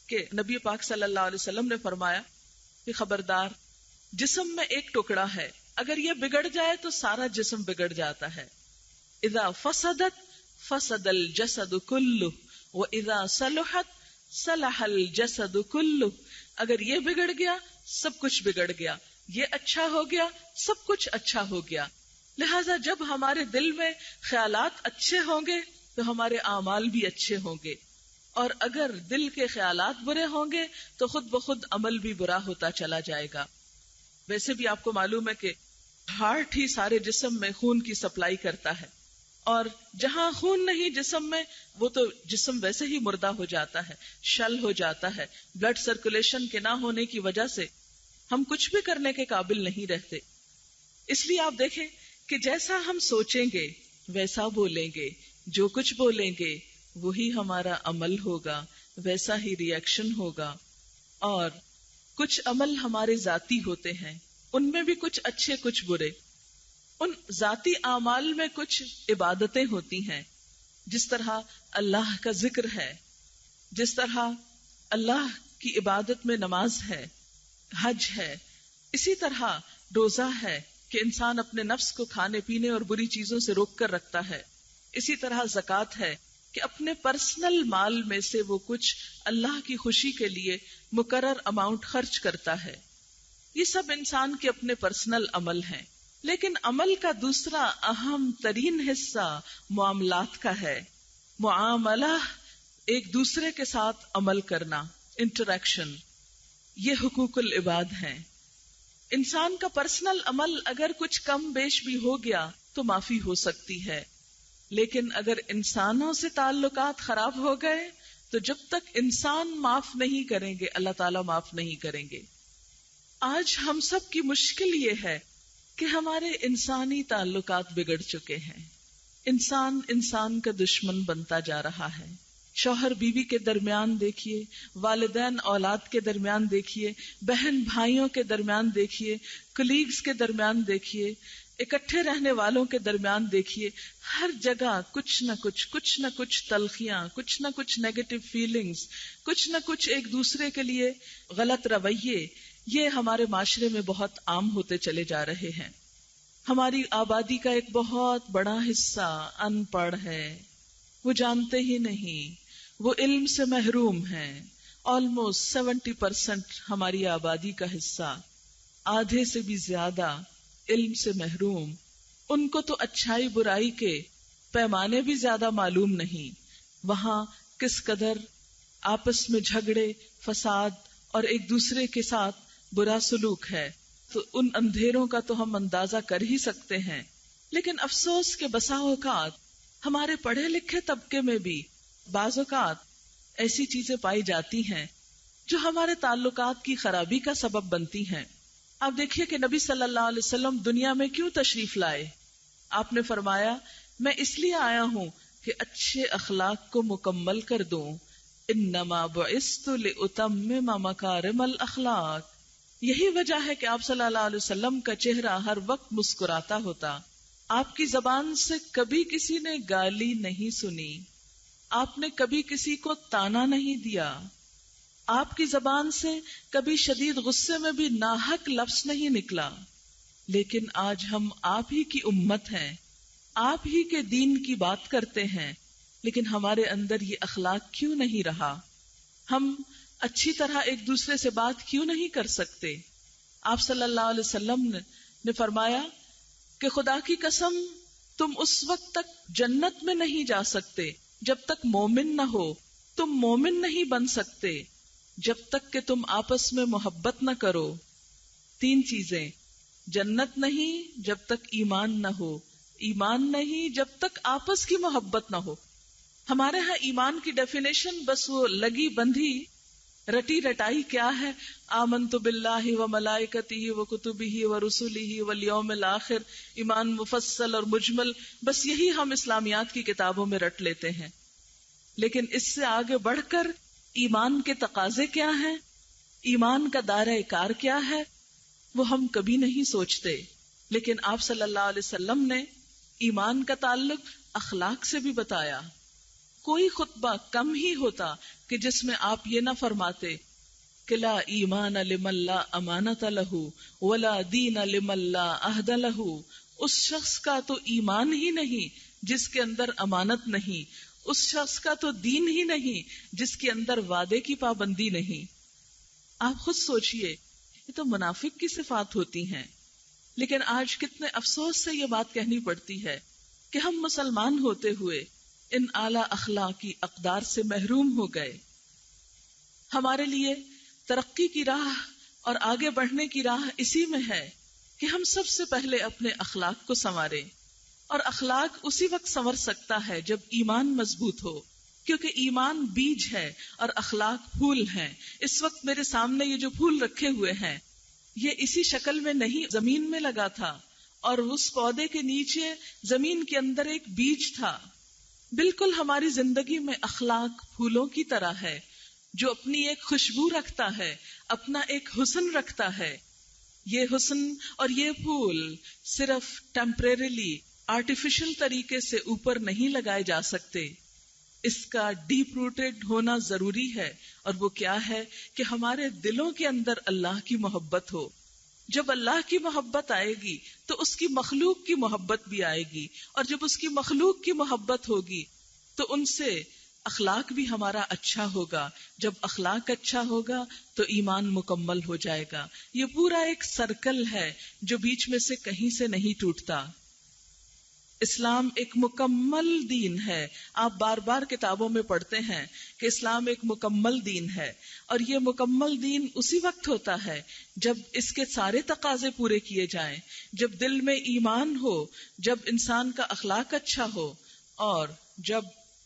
کہ نبی پاک صلی اللہ علیہ وسلم نے فرمایا کہ خبردار، جسم میں ایک ٹکڑا ہے، اگر یہ بگڑ جائے تو سارا جسم بگڑ جاتا ہے. اذا فسدت فسد الجسد کلہ واذا صلحت صلح الجسد کلہ، اگر یہ بگڑ گیا سب کچھ بگڑ گیا، یہ اچھا ہو گیا سب کچھ اچھا ہو گیا. لہذا جب ہمارے دل میں خیالات اچھے ہوں گے تو ہمارے اعمال بھی اچھے ہوں گے، اور اگر دل کے خیالات برے ہوں گے تو خود بخود عمل بھی برا ہوتا چلا جائے گا. ویسے بھی آپ کو معلوم ہے کہ ہارٹ ہی سارے جسم میں خون کی سپلائی کرتا ہے، اور جہاں خون نہیں جسم میں، وہ تو جسم ویسے ہی مردہ ہو جاتا ہے، شل ہو جاتا ہے. بلڈ سرکولیشن کے نہ ہونے کی وجہ سے ہم کچھ بھی کرنے کے قابل نہیں رہتے. اس لیے آپ دیکھیں کہ جیسا ہم سوچیں گے ویسا بولیں گے، جو کچھ بولیں گے وہی ہمارا عمل ہوگا، ویسا ہی ری ایکشن ہوگا. اور کچھ عمل ہمارے ذاتی ہوتے ہیں، ان میں بھی کچھ اچھے کچھ برے. ان ذاتی اعمال میں کچھ عبادتیں ہوتی ہیں، جس طرح اللہ کا ذکر ہے، جس طرح اللہ کی عبادت میں نماز ہے، حج ہے، اسی طرح روزہ ہے کہ انسان اپنے نفس کو کھانے پینے اور بری چیزوں سے روک کر رکھتا ہے، اسی طرح زکوٰۃ ہے کہ اپنے پرسنل مال میں سے وہ کچھ اللہ کی خوشی کے لیے مقرر اماؤنٹ خرچ کرتا ہے. یہ سب انسان کے اپنے پرسنل عمل ہیں. لیکن عمل کا دوسرا اہم ترین حصہ معاملات کا ہے. معاملہ، ایک دوسرے کے ساتھ عمل کرنا، انٹریکشن، یہ حقوق العباد ہیں. انسان کا پرسنل عمل اگر کچھ کم بیش بھی ہو گیا تو معافی ہو سکتی ہے، لیکن اگر انسانوں سے تعلقات خراب ہو گئے تو جب تک انسان معاف نہیں کریں گے اللہ تعالیٰ معاف نہیں کریں گے. آج ہم سب کی مشکل یہ ہے کہ ہمارے انسانی تعلقات بگڑ چکے ہیں. انسان کا دشمن بنتا جا رہا ہے. شوہر بیوی کے درمیان دیکھیے، والدین اولاد کے درمیان دیکھیے، بہن بھائیوں کے درمیان دیکھیے، کلیگز کے درمیان دیکھیے، اکٹھے رہنے والوں کے درمیان دیکھیے، ہر جگہ کچھ نہ کچھ تلخیاں، کچھ نہ کچھ نیگیٹو فیلنگز، کچھ نہ کچھ ایک دوسرے کے لیے غلط رویے، یہ ہمارے معاشرے میں بہت عام ہوتے چلے جا رہے ہیں. ہماری آبادی کا ایک بہت بڑا حصہ ان پڑھ ہے، وہ جانتے ہی نہیں، وہ علم سے محروم ہیں. آلموسٹ 70% ہماری آبادی کا حصہ، آدھے سے بھی زیادہ علم سے محروم. ان کو تو اچھائی برائی کے پیمانے بھی زیادہ معلوم نہیں. وہاں کس قدر آپس میں جھگڑے، فساد اور ایک دوسرے کے ساتھ برا سلوک ہے، تو ان اندھیروں کا تو ہم اندازہ کر ہی سکتے ہیں. لیکن افسوس کہ بسا اوقات ہمارے پڑھے لکھے طبقے میں بھی بعض اوقات ایسی چیزیں پائی جاتی ہیں جو ہمارے تعلقات کی خرابی کا سبب بنتی ہیں. آپ دیکھیے کہ نبی صلی اللہ علیہ وسلم دنیا میں کیوں تشریف لائے. آپ نے فرمایا میں اس لیے آیا ہوں کہ اچھے اخلاق کو مکمل کر دوں. انما بعثت لاتمم مکارم الاخلاق. یہی وجہ ہے کہ آپ صلی اللہ علیہ وسلم کا چہرہ ہر وقت مسکراتا ہوتا. آپ کی زبان سے کبھی کسی نے گالی نہیں سنی، آپ نے کبھی کسی کو تانا نہیں دیا، آپ کی زبان سے کبھی شدید غصے میں بھی ناحق لفظ نہیں نکلا. لیکن آج ہم آپ ہی کی امت ہیں، آپ ہی کے دین کی بات کرتے ہیں، لیکن ہمارے اندر یہ اخلاق کیوں نہیں رہا؟ ہم اچھی طرح ایک دوسرے سے بات کیوں نہیں کر سکتے؟ آپ صلی اللہ علیہ وسلم نے فرمایا کہ خدا کی قسم تم اس وقت تک جنت میں نہیں جا سکتے جب تک مومن نہ ہو. تم مومن نہیں بن سکتے جب تک کہ تم آپس میں محبت نہ کرو. 3 چیزیں، جنت نہیں جب تک ایمان نہ ہو، ایمان نہیں جب تک آپس کی محبت نہ ہو. ہمارے ہاں ایمان کی ڈیفینیشن بس وہ لگی بندھی رٹی رٹائی کیا ہے، آمنت باللہ و ملائکتہ و کتبہ و رسلہ والیوم الآخر، ایمان مفصل اور مجمل، بس یہی ہم اسلامیات کی کتابوں میں رٹ لیتے ہیں. لیکن اس سے آگے بڑھ کر ایمان کے تقاضے کیا ہیں، ایمان کا دائرہ کار کیا ہے، وہ ہم کبھی نہیں سوچتے. لیکن آپ صلی اللہ علیہ وسلم نے ایمان کا تعلق اخلاق سے بھی بتایا. کوئی خطبہ کم ہی ہوتا کہ جس میں آپ یہ نہ فرماتے کہ لا ایمان لمن لا امانت لہ ولا دین لمن لا عہد لہ. اس شخص کا تو ایمان ہی نہیں جس کے اندر امانت نہیں، اس شخص کا تو دین ہی نہیں جس کے اندر وعدے کی پابندی نہیں. آپ خود سوچئے، یہ تو منافق کی صفات ہوتی ہیں. لیکن آج کتنے افسوس سے یہ بات کہنی پڑتی ہے کہ ہم مسلمان ہوتے ہوئے ان اعلیٰ اخلاقی اقدار سے محروم ہو گئے. ہمارے لیے ترقی کی راہ اور آگے بڑھنے کی راہ اسی میں ہے کہ ہم سب سے پہلے اپنے اخلاق کو سنواریں. اور اخلاق اسی وقت سنور سکتا ہے جب ایمان مضبوط ہو، کیونکہ ایمان بیج ہے اور اخلاق پھول ہیں. اس وقت میرے سامنے یہ جو پھول رکھے ہوئے ہیں یہ اسی شکل میں نہیں زمین میں لگا تھا اور اس پودے کے نیچے زمین کے اندر ایک بیج تھا. بالکل ہماری زندگی میں اخلاق پھولوں کی طرح ہے جو اپنی ایک خوشبو رکھتا ہے، اپنا ایک حسن رکھتا ہے. یہ حسن اور یہ پھول صرف ٹیمپریریلی آرٹیفیشل طریقے سے اوپر نہیں لگائے جا سکتے. اس کا ڈیپ روٹڈ ہونا ضروری ہے، اور وہ کیا ہے کہ ہمارے دلوں کے اندر اللہ کی محبت ہو. جب اللہ کی محبت آئے گی تو اس کی مخلوق کی محبت بھی آئے گی، اور جب اس کی مخلوق کی محبت ہوگی تو ان سے اخلاق بھی ہمارا اچھا ہوگا. جب اخلاق اچھا ہوگا تو ایمان مکمل ہو جائے گا. یہ پورا ایک سرکل ہے جو بیچ میں سے کہیں سے نہیں ٹوٹتا. اسلام ایک مکمل دین ہے. آپ بار بار کتابوں میں پڑھتے ہیں کہ اسلام ایک مکمل دین ہے، اور یہ مکمل دین اسی وقت ہوتا ہے جب اس کے سارے تقاضے پورے کیے جائیں، جب دل میں ایمان ہو، جب انسان کا اخلاق اچھا ہو، اور جب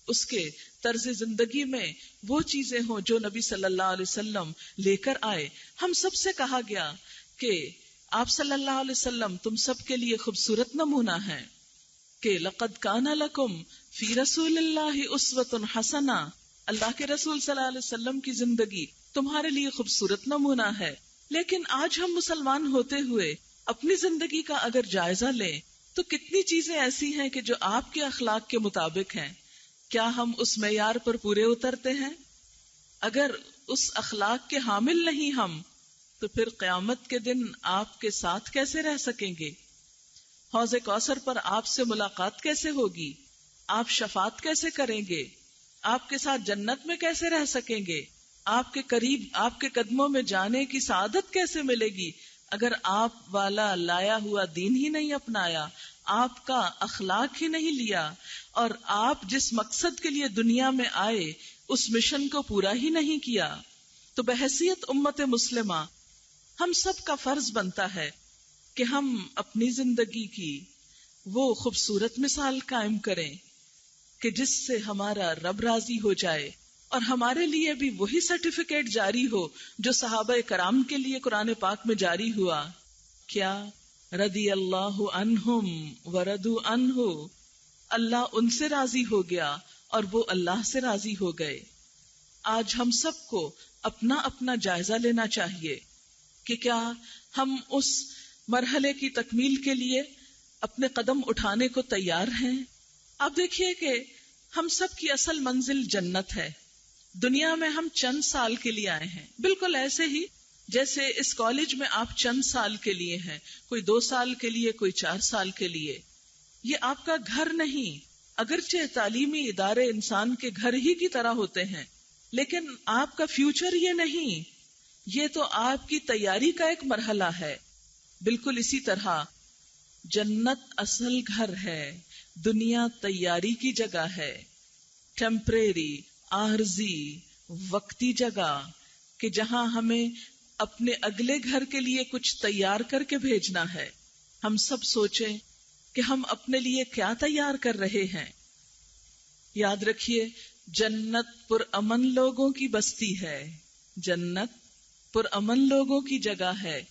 اس کے طرز زندگی میں وہ چیزیں ہوں جو نبی صلی اللہ علیہ وسلم لے کر آئے. ہم سب سے کہا گیا کہ آپ صلی اللہ علیہ وسلم تم سب کے لیے خوبصورت نمونہ ہیں، کہ لقد کان لکم فی رسول اللہ اسوۃ حسنہ. اللہ کے رسول صلی اللہ علیہ وسلم کی زندگی تمہارے لیے خوبصورت نمونہ ہے. لیکن آج ہم مسلمان ہوتے ہوئے اپنی زندگی کا اگر جائزہ لیں تو کتنی چیزیں ایسی ہیں کہ جو آپ کے اخلاق کے مطابق ہیں. کیا ہم اس معیار پر پورے اترتے ہیں؟ اگر اس اخلاق کے حامل نہیں ہم، تو پھر قیامت کے دن آپ کے ساتھ کیسے رہ سکیں گے؟ حوض کوثر پر آپ سے ملاقات کیسے ہوگی؟ آپ شفاعت کیسے کریں گے؟ آپ کے ساتھ جنت میں کیسے رہ سکیں گے؟ آپ کے قریب آپ کے قدموں میں جانے کی سعادت کیسے ملے گی اگر آپ والا لایا ہوا دین ہی نہیں اپنایا، آپ کا اخلاق ہی نہیں لیا، اور آپ جس مقصد کے لیے دنیا میں آئے اس مشن کو پورا ہی نہیں کیا؟ تو بحیثیت امت مسلمہ ہم سب کا فرض بنتا ہے کہ ہم اپنی زندگی کی وہ خوبصورت مثال قائم کریں کہ جس سے ہمارا رب راضی ہو جائے، اور ہمارے لیے بھی وہی سرٹیفکیٹ جاری ہو جو صحابہ کرام کے لیے قرآن پاک میں جاری ہوا. کیا؟ رضی اللہ عنہم ورضوا عنہ. اللہ ان سے راضی ہو گیا اور وہ اللہ سے راضی ہو گئے. آج ہم سب کو اپنا اپنا جائزہ لینا چاہیے کہ کیا ہم اس مرحلے کی تکمیل کے لیے اپنے قدم اٹھانے کو تیار ہیں؟ آپ دیکھیے کہ ہم سب کی اصل منزل جنت ہے. دنیا میں ہم چند سال کے لیے آئے ہیں، بالکل ایسے ہی جیسے اس کالج میں آپ چند سال کے لیے ہیں، کوئی 2 سال کے لیے، کوئی 4 سال کے لیے. یہ آپ کا گھر نہیں. اگرچہ تعلیمی ادارے انسان کے گھر ہی کی طرح ہوتے ہیں، لیکن آپ کا فیوچر یہ نہیں، یہ تو آپ کی تیاری کا ایک مرحلہ ہے. بالکل اسی طرح جنت اصل گھر ہے، دنیا تیاری کی جگہ ہے، ٹیمپریری، عارضی، وقتی جگہ، کہ جہاں ہمیں اپنے اگلے گھر کے لیے کچھ تیار کر کے بھیجنا ہے. ہم سب سوچیں کہ ہم اپنے لیے کیا تیار کر رہے ہیں. یاد رکھیے، جنت پرامن لوگوں کی بستی ہے، جنت پرامن لوگوں کی جگہ ہے.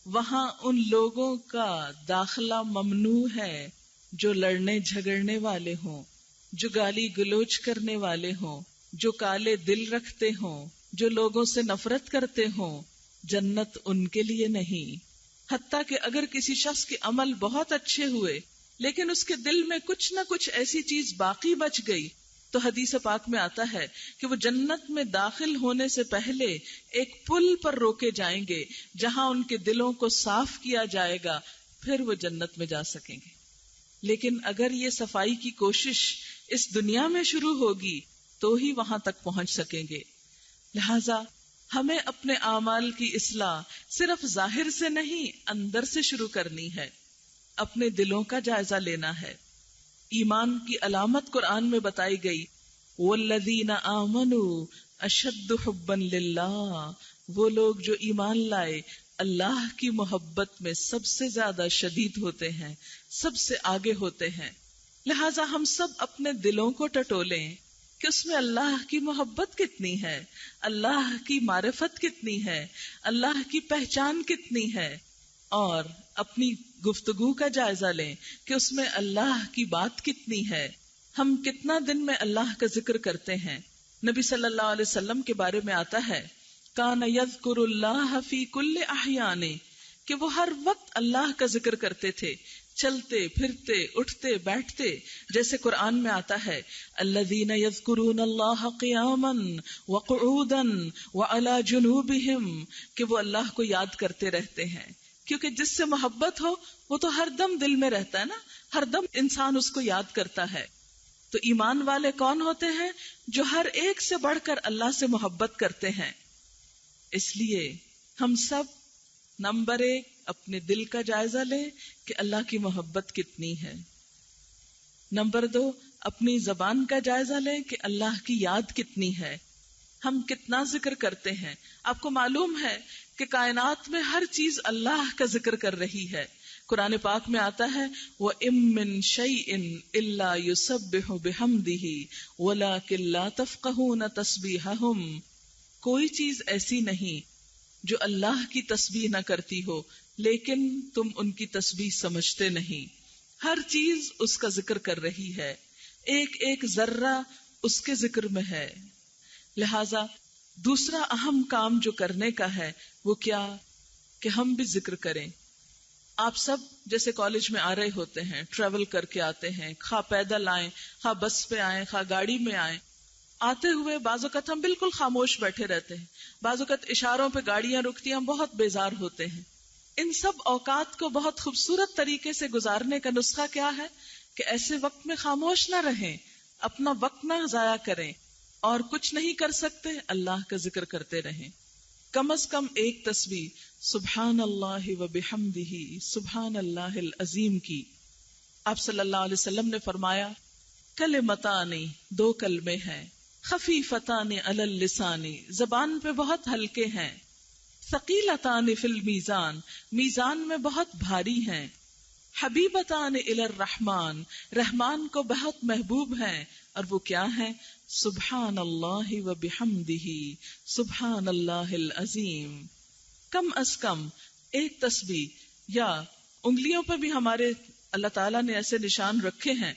وہاں ان لوگوں کا داخلہ ممنوع ہے جو لڑنے جھگڑنے والے ہوں، جو گالی گلوچ کرنے والے ہوں، جو کالے دل رکھتے ہوں، جو لوگوں سے نفرت کرتے ہوں. جنت ان کے لیے نہیں. حتیٰ کہ اگر کسی شخص کے عمل بہت اچھے ہوئے لیکن اس کے دل میں کچھ نہ کچھ ایسی چیز باقی بچ گئی، تو حدیث پاک میں آتا ہے کہ وہ جنت میں داخل ہونے سے پہلے ایک پل پر روکے جائیں گے جہاں ان کے دلوں کو صاف کیا جائے گا، پھر وہ جنت میں جا سکیں گے. لیکن اگر یہ صفائی کی کوشش اس دنیا میں شروع ہوگی تو ہی وہاں تک پہنچ سکیں گے. لہذا ہمیں اپنے اعمال کی اصلاح صرف ظاہر سے نہیں، اندر سے شروع کرنی ہے. اپنے دلوں کا جائزہ لینا ہے. ایمان کی علامت قرآن میں بتائی گئی، والذین آمنوا اشد حبا للہ. وہ لوگ جو ایمان لائے اللہ کی محبت میں سب سے زیادہ شدید ہوتے ہیں، سب سے آگے ہوتے ہیں. لہٰذا ہم سب اپنے دلوں کو ٹٹولیں کہ اس میں اللہ کی محبت کتنی ہے، اللہ کی معرفت کتنی ہے، اللہ کی پہچان کتنی ہے. اور اپنی گفتگو کا جائزہ لیں کہ اس میں اللہ کی بات کتنی ہے، ہم کتنا دن میں اللہ کا ذکر کرتے ہیں. نبی صلی اللہ علیہ وسلم کے بارے میں آتا ہے کان یذکر اللہ فی کل احیان، کہ وہ ہر وقت اللہ کا ذکر کرتے تھے، چلتے پھرتے اٹھتے بیٹھتے. جیسے قرآن میں آتا ہے الذین یذکرون اللہ قیاما وقعودا وعلی جنوبہم، کہ وہ اللہ کو یاد کرتے رہتے ہیں. کیونکہ جس سے محبت ہو وہ تو ہر دم دل میں رہتا ہے نا، ہر دم انسان اس کو یاد کرتا ہے. تو ایمان والے کون ہوتے ہیں؟ جو ہر ایک سے بڑھ کر اللہ سے محبت کرتے ہیں. اس لیے ہم سب نمبر 1 اپنے دل کا جائزہ لیں کہ اللہ کی محبت کتنی ہے. نمبر 2 اپنی زبان کا جائزہ لیں کہ اللہ کی یاد کتنی ہے، ہم کتنا ذکر کرتے ہیں. آپ کو معلوم ہے کہ کائنات میں ہر چیز اللہ کا ذکر کر رہی ہے. قرآن پاک میں آتا ہے وَإِن مِّن شَيْءٍ إِلَّا يُسَبِّحُ بِحَمْدِهِ وَلَكِن لَّا تَفْقَهُونَ تَسْبِيحَهُمْ، کوئی چیز ایسی نہیں جو اللہ کی تسبیح نہ کرتی ہو لیکن تم ان کی تسبیح سمجھتے نہیں. ہر چیز اس کا ذکر کر رہی ہے، ایک ایک ذرہ اس کے ذکر میں ہے. لہذا دوسرا اہم کام جو کرنے کا ہے وہ کیا کہ ہم بھی ذکر کریں. آپ سب جیسے کالج میں آ رہے ہوتے ہیں، ٹریول کر کے آتے ہیں، خواہ پیدل آئیں، خواہ بس پہ آئیں، خواہ گاڑی میں آئیں. آتے ہوئے بعض اوقات ہم بالکل خاموش بیٹھے رہتے ہیں، بعض اوقات اشاروں پہ گاڑیاں رکتی ہیں، ہم بہت بیزار ہوتے ہیں. ان سب اوقات کو بہت خوبصورت طریقے سے گزارنے کا نسخہ کیا ہے کہ ایسے وقت میں خاموش نہ رہیں، اپنا وقت نہ ضائع کریں، اور کچھ نہیں کر سکتے اللہ کا ذکر کرتے رہیں. کم از کم ایک تسبیح سبحان اللہ و بحمدہ سبحان اللہ العظیم کی. آپ صلی اللہ علیہ وسلم نے فرمایا کلمتان، 2 کلمے ہیں، خفیفتان علی اللسان، زبان پہ بہت ہلکے ہیں، ثقیلتان فی المیزان، میزان میں بہت بھاری ہیں، حبیبتان الی الرحمن، رحمان کو بہت محبوب ہیں. اور وہ کیا ہیں؟ سبحان اللہ و بحمدہ سبحان اللہ العظیم. کم از کم ایک تسبیح، یا انگلیوں پہ بھی ہمارے اللہ تعالیٰ نے ایسے نشان رکھے ہیں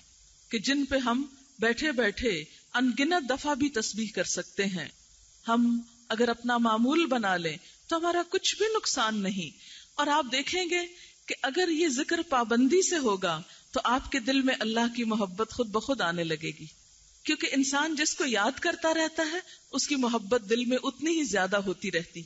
کہ جن پہ ہم بیٹھے بیٹھے انگنت دفعہ بھی تسبیح کر سکتے ہیں. ہم اگر اپنا معمول بنا لیں تو ہمارا کچھ بھی نقصان نہیں. اور آپ دیکھیں گے کہ اگر یہ ذکر پابندی سے ہوگا تو آپ کے دل میں اللہ کی محبت خود بخود آنے لگے گی. کیونکہ انسان جس کو یاد کرتا رہتا ہے اس کی محبت دل میں اتنی ہی زیادہ ہوتی رہتی.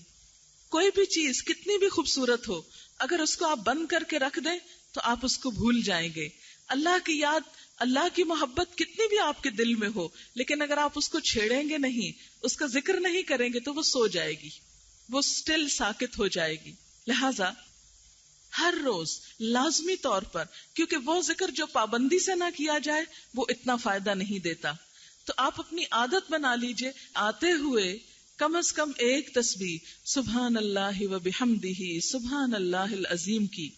کوئی بھی چیز کتنی بھی خوبصورت ہو، اگر اس کو آپ بند کر کے رکھ دیں تو آپ اس کو بھول جائیں گے. اللہ کی یاد، اللہ کی محبت کتنی بھی آپ کے دل میں ہو، لیکن اگر آپ اس کو چھیڑیں گے نہیں، اس کا ذکر نہیں کریں گے تو وہ سو جائے گی، وہ سٹل ساکت ہو جائے گی. لہذا ہر روز لازمی طور پر، کیونکہ وہ ذکر جو پابندی سے نہ کیا جائے وہ اتنا فائدہ نہیں دیتا، تو آپ اپنی عادت بنا لیجئے آتے ہوئے کم از کم ایک تسبیح سبحان اللہ و بحمدہ سبحان اللہ العظیم کی.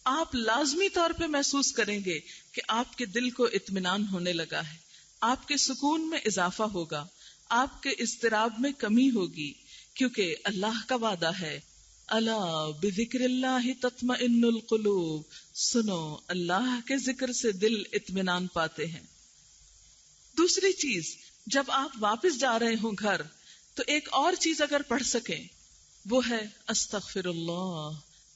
آپ لازمی طور پہ محسوس کریں گے کہ آپ کے دل کو اطمینان ہونے لگا ہے، آپ کے سکون میں اضافہ ہوگا، آپ کے اضطراب میں کمی ہوگی. کیونکہ اللہ کا وعدہ ہے الا بذکر اللہ تطمئن القلوب، سنو اللہ کے ذکر سے دل اطمینان پاتے ہیں. دوسری چیز، جب آپ واپس جا رہے ہوں گھر تو ایک اور چیز اگر پڑھ سکیں وہ ہے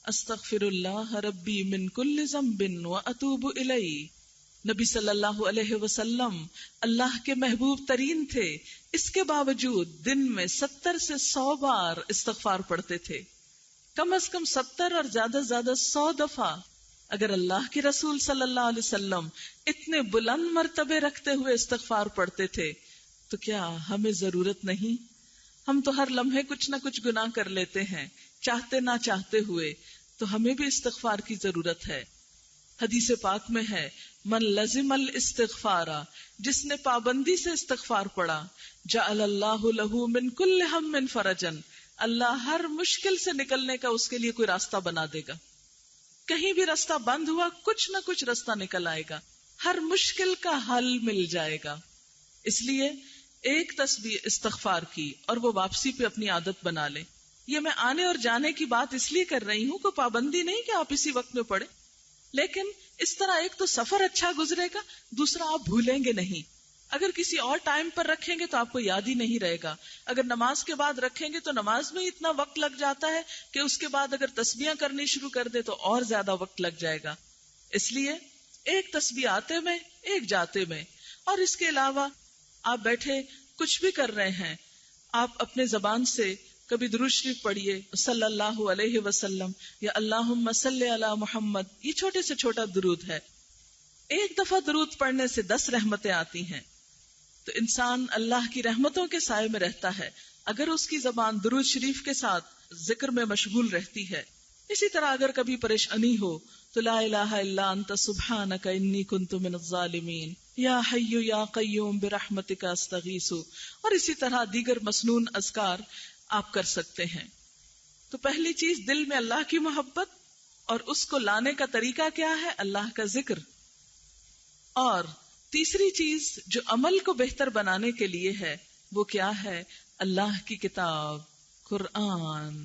استغفر اللہ ربی من کل ذنب واتوب الیہ. نبی صلی اللہ علیہ وسلم اللہ کے محبوب ترین تھے، اس کے باوجود دن میں 70 سے 100 بار استغفار پڑھتے تھے. کم از کم 70 اور زیادہ سے زیادہ 100 دفعہ. اگر اللہ کے رسول صلی اللہ علیہ وسلم اتنے بلند مرتبے رکھتے ہوئے استغفار پڑھتے تھے تو کیا ہمیں ضرورت نہیں؟ ہم تو ہر لمحے کچھ نہ کچھ گناہ کر لیتے ہیں، چاہتے نہ چاہتے ہوئے، تو ہمیں بھی استغفار کی ضرورت ہے. حدیث پاک میں ہے من لزم الاستغفار، جس نے پابندی سے استغفار پڑھا، جعل اللہ لہ من کل ہم فرجا، اللہ ہر مشکل سے نکلنے کا اس کے لیے کوئی راستہ بنا دے گا. کہیں بھی راستہ بند ہوا، کچھ نہ کچھ راستہ نکل آئے گا، ہر مشکل کا حل مل جائے گا. اس لیے ایک تسبیح استغفار کی اور وہ واپسی پہ اپنی عادت بنا لیں. یہ میں آنے اور جانے کی بات اس لیے کر رہی ہوں، کوئی پابندی نہیں کہ آپ اسی وقت میں پڑھیں، لیکن اس طرح ایک تو سفر اچھا گزرے گا، دوسرا آپ بھولیں گے نہیں۔ اگر کسی اور ٹائم پر رکھیں گے تو آپ کو یاد ہی نہیں رہے گا، اگر نماز کے بعد رکھیں گے تو نماز میں اتنا وقت لگ جاتا ہے کہ اس کے بعد اگر تسبیحاں کرنی شروع کر دے تو اور زیادہ وقت لگ جائے گا۔ اس لیے ایک تسبیح آتے میں، ایک جاتے میں، اور اس کے علاوہ آپ بیٹھے کچھ بھی کر رہے ہیں، آپ اپنے زبان سے کبھی درود شریف پڑھیے صلی اللہ علیہ وسلم یا اللہم صلی علی محمد، یہ چھوٹے سے چھوٹا درود ہے۔ ایک دفعہ درود پڑھنے سے 10 رحمتیں آتی ہیں، تو انسان اللہ کی رحمتوں کے سائے میں رہتا ہے اگر اس کی زبان درود شریف کے ساتھ ذکر میں مشغول رہتی ہے۔ اسی طرح اگر کبھی پریشانی ہو تو لا الہ الا انت سبحانک انی کنت من الظالمین، یا حی یا قیوم برحمتک استغیث، اور اسی طرح دیگر مسنون اذکار آپ کر سکتے ہیں۔ تو پہلی چیز دل میں اللہ کی محبت، اور اس کو لانے کا طریقہ کیا ہے؟ اللہ کا ذکر۔ اور تیسری چیز جو عمل کو بہتر بنانے کے لیے ہے وہ کیا ہے؟ اللہ کی کتاب قرآن۔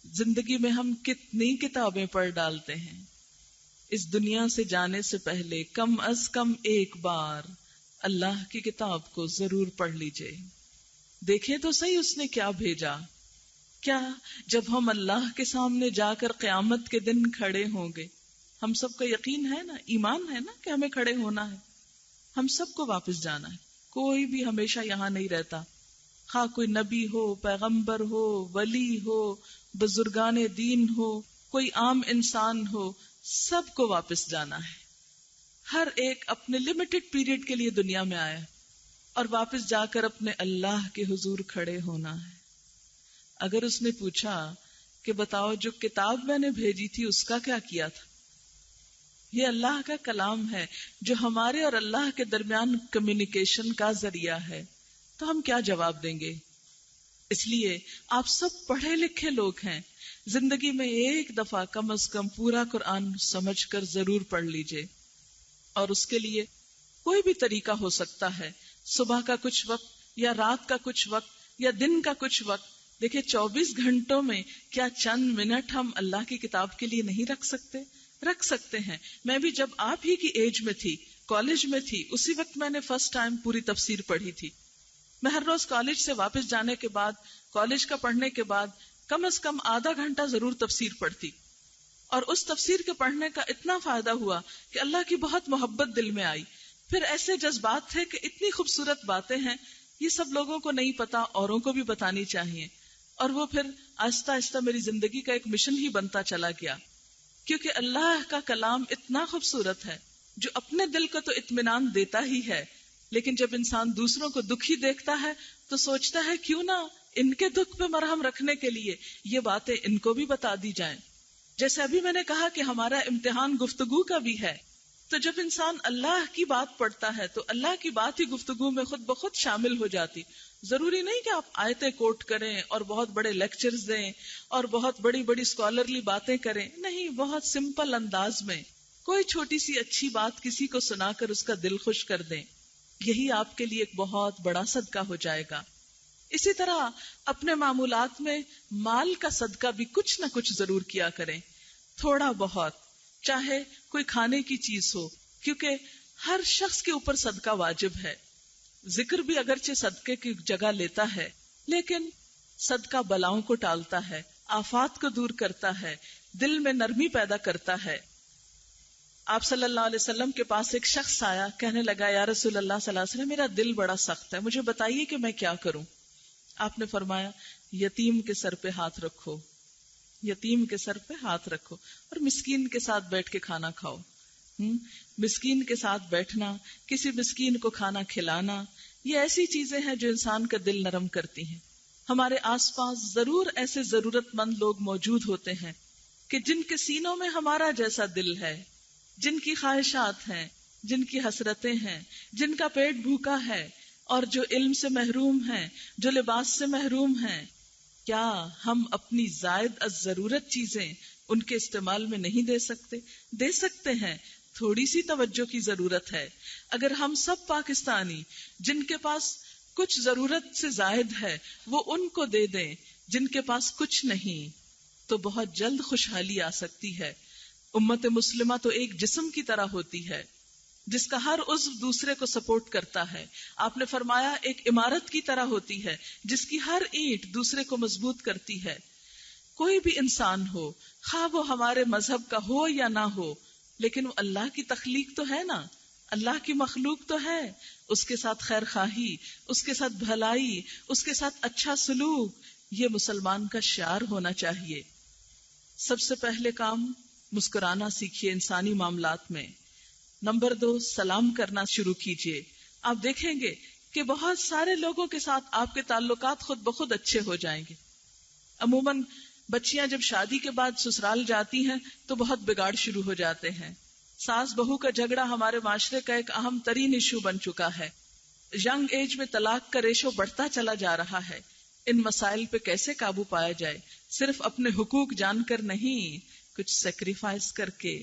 زندگی میں ہم کتنی کتابیں پڑھ ڈالتے ہیں، اس دنیا سے جانے سے پہلے کم از کم ایک بار اللہ کی کتاب کو ضرور پڑھ لیجئے، دیکھیں تو صحیح اس نے کیا بھیجا۔ کیا جب ہم اللہ کے سامنے جا کر قیامت کے دن کھڑے ہوں گے، ہم سب کا یقین ہے نا، ایمان ہے نا کہ ہمیں کھڑے ہونا ہے، ہم سب کو واپس جانا ہے، کوئی بھی ہمیشہ یہاں نہیں رہتا، خواہ کوئی نبی ہو، پیغمبر ہو، ولی ہو، بزرگان دین ہو، کوئی عام انسان ہو، سب کو واپس جانا ہے۔ ہر ایک اپنے لمیٹڈ پیریڈ کے لیے دنیا میں آیا اور واپس جا کر اپنے اللہ کے حضور کھڑے ہونا ہے۔ اگر اس نے پوچھا کہ بتاؤ جو کتاب میں نے بھیجی تھی اس کا کیا کیا تھا، یہ اللہ کا کلام ہے جو ہمارے اور اللہ کے درمیان کمیونیکیشن کا ذریعہ ہے، تو ہم کیا جواب دیں گے؟ اس لیے آپ سب پڑھے لکھے لوگ ہیں، زندگی میں ایک دفعہ کم از کم پورا قرآن سمجھ کر ضرور پڑھ لیجئے، اور اس کے لیے کوئی بھی طریقہ ہو سکتا ہے، صبح کا کچھ وقت یا رات کا کچھ وقت یا دن کا کچھ وقت۔ دیکھیں 24 گھنٹوں میں کیا چند منٹ ہم اللہ کی کتاب کے لیے نہیں رکھ سکتے ہیں؟ میں بھی جب آپ ہی کی ایج میں تھی، کالج میں تھی، اسی وقت میں نے فرسٹ ٹائم پوری تفسیر پڑھی تھی۔ میں ہر روز کالج سے واپس جانے کے بعد، کالج کا پڑھنے کے بعد کم از کم آدھا گھنٹہ ضرور تفسیر پڑھتی، اور اس تفسیر کے پڑھنے کا اتنا فائدہ ہوا کہ اللہ کی بہت محبت دل میں آئی۔ پھر ایسے جذبات تھے کہ اتنی خوبصورت باتیں ہیں، یہ سب لوگوں کو نہیں پتا، اوروں کو بھی بتانی چاہیے، اور وہ پھر آہستہ آہستہ میری زندگی کا ایک مشن ہی بنتا چلا گیا، کیونکہ اللہ کا کلام اتنا خوبصورت ہے جو اپنے دل کو تو اطمینان دیتا ہی ہے، لیکن جب انسان دوسروں کو دکھی دیکھتا ہے تو سوچتا ہے کیوں نہ ان کے دکھ پہ مرہم رکھنے کے لیے یہ باتیں ان کو بھی بتا دی جائیں۔ جیسے ابھی میں نے کہا کہ ہمارا امتحان گفتگو کا بھی ہے، تو جب انسان اللہ کی بات پڑھتا ہے تو اللہ کی بات ہی گفتگو میں خود بخود شامل ہو جاتی۔ ضروری نہیں کہ آپ آیتیں کوٹ کریں اور بہت بڑے لیکچرز دیں اور بہت بڑی بڑی اسکالرلی باتیں کریں، نہیں، بہت سمپل انداز میں کوئی چھوٹی سی اچھی بات کسی کو سنا کر اس کا دل خوش کر دیں، یہی آپ کے لیے ایک بہت بڑا صدقہ ہو جائے گا۔ اسی طرح اپنے معمولات میں مال کا صدقہ بھی کچھ نہ کچھ ضرور کیا کریں، تھوڑا بہت، چاہے کوئی کھانے کی چیز ہو، کیونکہ ہر شخص کے اوپر صدقہ واجب ہے۔ ذکر بھی اگرچہ صدقے کی جگہ لیتا ہے، لیکن صدقہ بلاؤں کو ٹالتا ہے، آفات کو دور کرتا ہے، دل میں نرمی پیدا کرتا ہے۔ آپ صلی اللہ علیہ وسلم کے پاس ایک شخص آیا، کہنے لگا یا رسول اللہ صلی اللہ علیہ وسلم، میرا دل بڑا سخت ہے، مجھے بتائیے کہ میں کیا کروں؟ آپ نے فرمایا یتیم کے سر پہ ہاتھ رکھو، یتیم کے سر پہ ہاتھ رکھو، اور مسکین کے ساتھ بیٹھ کے کھانا کھاؤ۔ مسکین کے ساتھ بیٹھنا، کسی مسکین کو کھانا کھلانا، یہ ایسی چیزیں ہیں جو انسان کا دل نرم کرتی ہیں۔ ہمارے آس پاس ضرور ایسے ضرورت مند لوگ موجود ہوتے ہیں کہ جن کے سینوں میں ہمارا جیسا دل ہے، جن کی خواہشات ہیں، جن کی حسرتیں ہیں، جن کا پیٹ بھوکا ہے، اور جو علم سے محروم ہیں، جو لباس سے محروم ہیں۔ کیا ہم اپنی زائد از ضرورت چیزیں ان کے استعمال میں نہیں دے سکتے؟ دے سکتے ہیں، تھوڑی سی توجہ کی ضرورت ہے۔ اگر ہم سب پاکستانی جن کے پاس کچھ ضرورت سے زائد ہے وہ ان کو دے دیں، جن کے پاس کچھ نہیں تو بہت جلد خوشحالی آ سکتی ہے. امت مسلمہ تو ایک جسم کی طرح ہوتی ہے جس کا ہر عضو دوسرے کو سپورٹ کرتا ہے. آپ نے فرمایا ایک عمارت کی طرح ہوتی ہے جس کی ہر اینٹ دوسرے کو مضبوط کرتی ہے. کوئی بھی انسان ہو، خواہ وہ ہمارے مذہب کا ہو یا نہ ہو، لیکن وہ اللہ کی تخلیق تو ہے نا، اللہ کی مخلوق تو ہے. اس کے ساتھ خیر خواہی، اس کے ساتھ بھلائی، اس کے ساتھ اچھا سلوک، یہ مسلمان کا شعار ہونا چاہیے. سب سے پہلے کام مسکرانا سیکھیے انسانی معاملات میں. نمبر 2، سلام کرنا شروع کیجیے. آپ دیکھیں گے کہ بہت سارے لوگوں کے ساتھ آپ کے تعلقات خود بخود اچھے ہو جائیں گے. عموماً بچیاں جب شادی کے بعد سسرال جاتی ہیں تو بہت بگاڑ شروع ہو جاتے ہیں. ساس بہو کا جھگڑا ہمارے معاشرے کا ایک اہم ترین ایشو بن چکا ہے. ینگ ایج میں طلاق کا ریشو بڑھتا چلا جا رہا ہے. ان مسائل پہ کیسے قابو پایا جائے؟ صرف اپنے حقوق جان کر نہیں، کچھ سیکریفائس کر کے.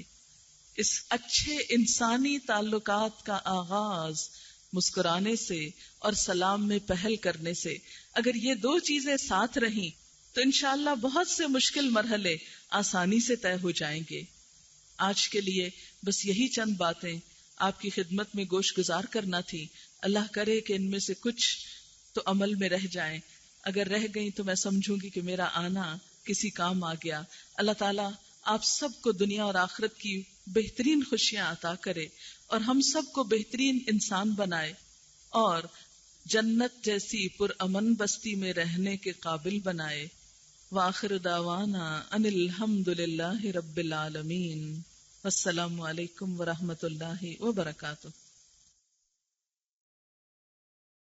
اس اچھے انسانی تعلقات کا آغاز مسکرانے سے اور سلام میں پہل کرنے سے. اگر یہ 2 چیزیں ساتھ رہیں تو انشاءاللہ بہت سے مشکل مرحلے آسانی سے طے ہو جائیں گے. آج کے لیے بس یہی چند باتیں آپ کی خدمت میں گوش گزار کرنا تھی. اللہ کرے کہ ان میں سے کچھ تو عمل میں رہ جائیں. اگر رہ گئیں تو میں سمجھوں گی کہ میرا آنا کسی کام آ گیا. اللہ تعالیٰ آپ سب کو دنیا اور آخرت کی بہترین خوشیاں عطا کرے اور ہم سب کو بہترین انسان بنائے اور جنت جیسی پرامن بستی میں رہنے کے قابل بنائے. وآخر دعوانا ان الحمدللہ رب العالمین. والسلام علیکم ورحمۃ اللہ وبرکاتہ.